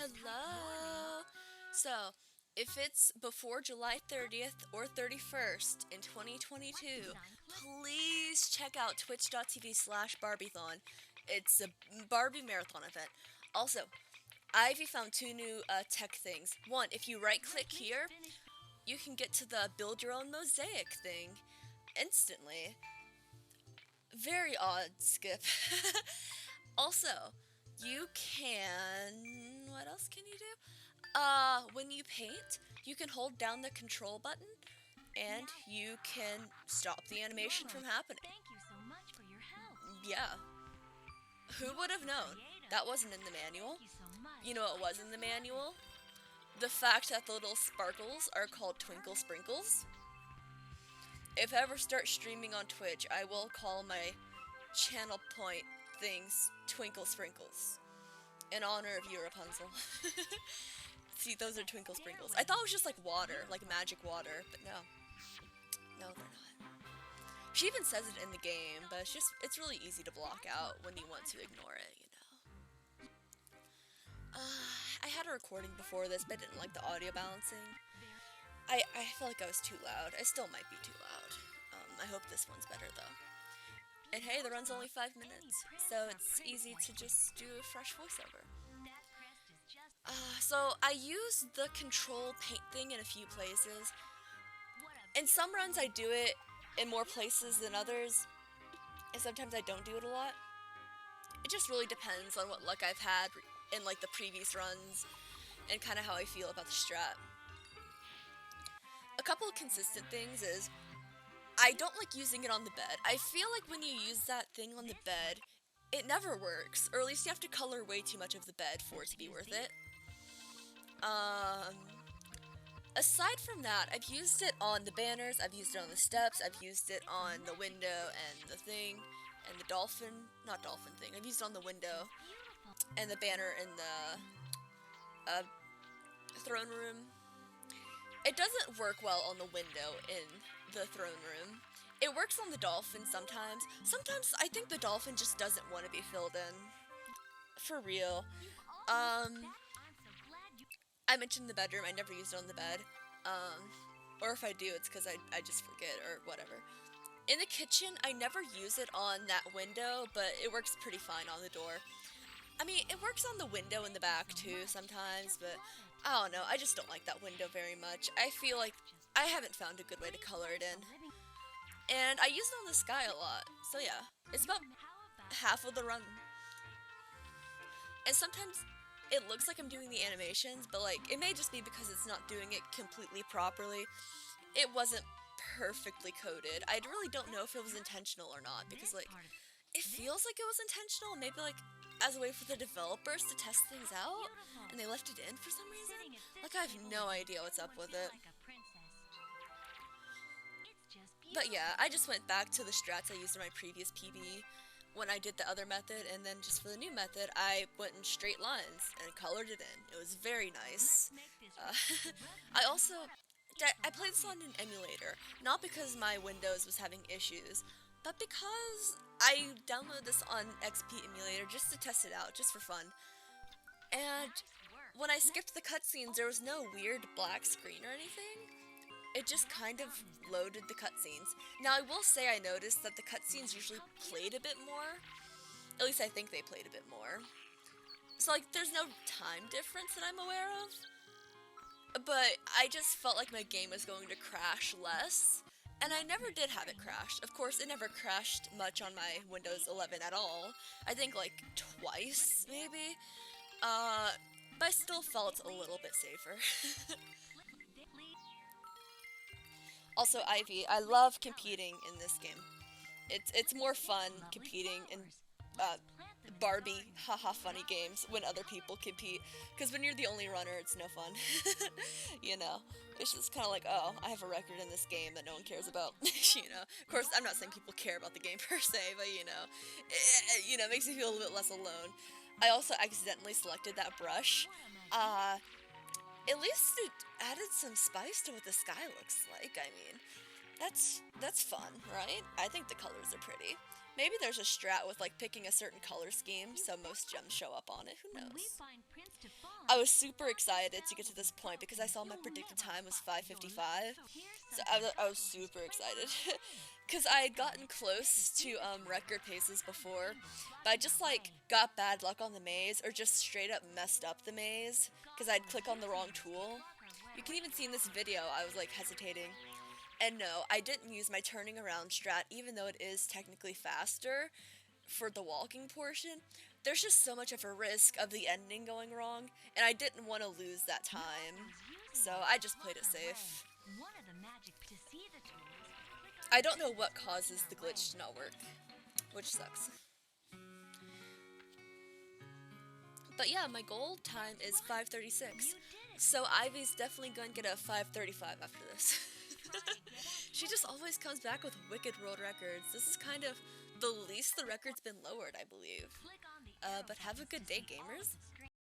Hello. So, if it's before July 30th or 31st in 2022, please check out twitch.tv/Barbiethon. It's a Barbie marathon event. Also, Ivy found two new tech things. One, if you right click here, you can get to the build your own mosaic thing instantly. Very odd, Skip. Also, you can. What else can you do? When you paint, you can hold down the control button and you can stop the animation from happening. Thank you so much for your help. Yeah. Who would have known? That wasn't in the manual. Thank you so much. You know what was in the manual? The fact that the little sparkles are called twinkle sprinkles. If I ever start streaming on Twitch, I will call my channel point things Twinkle Sprinkles in honor of you, Rapunzel. See, those are twinkle sprinkles. I thought it was just like water, like magic water, but no. No, they're not. She even says it in the game, but it's really easy to block out when you want to ignore it, you know. I had a recording before this, but I didn't like the audio balancing. I felt like I was too loud. I still might be too loud. I hope this one's better, though. And hey, the run's only 5 minutes, so it's easy to just do a fresh voiceover. So I use the control paint thing in a few places. In some runs I do it in more places than others, and sometimes I don't do it a lot. It just really depends on what luck I've had in like the previous runs and kind of how I feel about the strat. A couple of consistent things is I don't like using it on the bed. I feel like when you use that thing on the bed, it never works, or at least you have to color way too much of the bed for it to be worth it. Aside from that, I've used it on the banners, I've used it on the steps, I've used it on the window and the thing, and the dolphin, not dolphin thing, I've used it on the window, and the banner in the, throne room. It doesn't work well on the window in the throne room. It works on the dolphin sometimes. Sometimes I think the dolphin just doesn't want to be filled in. For real. I mentioned the bedroom, I never used it on the bed. Or if I do, it's because I just forget or whatever. In the kitchen, I never use it on that window, but it works pretty fine on the door. I mean, it works on the window in the back too sometimes, but I don't know, I just don't like that window very much. I feel like I haven't found a good way to color it in. And I use it on the sky a lot, so yeah, it's about half of the run. And sometimes it looks like I'm doing the animations, but like, it may just be because it's not doing it completely properly. It wasn't perfectly coded. I really don't know if it was intentional or not, because like, it feels like it was intentional, maybe like, as a way for the developers to test things out, and they left it in for some reason. Like, I have no idea what's up with it. But yeah, I just went back to the strats I used in my previous PB when I did the other method, and then just for the new method, I went in straight lines and colored it in. It was very nice. I also, I played this on an emulator, not because my Windows was having issues, but because I downloaded this on XP Emulator just to test it out, just for fun. And when I skipped the cutscenes, there was no weird black screen or anything. It just kind of loaded the cutscenes. Now, I will say I noticed that the cutscenes usually played a bit more. At least I think they played a bit more. So, like, there's no time difference that I'm aware of. But I just felt like my game was going to crash less. And I never did have it crash. Of course, it never crashed much on my Windows 11 at all. I think, like, twice, maybe. But I still felt a little bit safer. Also, Ivy, I love competing in this game. It's more fun competing in Barbie haha funny games when other people compete, because when you're the only runner, it's no fun. You know, it's just kind of like, oh, I have a record in this game that no one cares about. You know, of course, I'm not saying people care about the game per se, but you know, it makes me feel a little bit less alone. I also accidentally selected that brush. At least it added some spice to what the sky looks like. I mean, that's fun, right? I think the colors are pretty. Maybe there's a strat with like picking a certain color scheme so most gems show up on it. Who knows? I was super excited to get to this point because I saw my predicted time was 5:55. So I was super excited. Because I had gotten close to record paces before, but I just like got bad luck on the maze or just straight up messed up the maze because I'd click on the wrong tool. You can even see in this video I was like hesitating. And no, I didn't use my turning around strat even though it is technically faster for the walking portion. There's just so much of a risk of the ending going wrong, and I didn't want to lose that time. So I just played it safe. I don't know what causes the glitch to not work, which sucks. But yeah, my goal time is 5:36. So Ivy's definitely gonna get a 5:35 after this. She just always comes back with wicked world records. This is kind of the least the record's been lowered, I believe. But have a good day, gamers.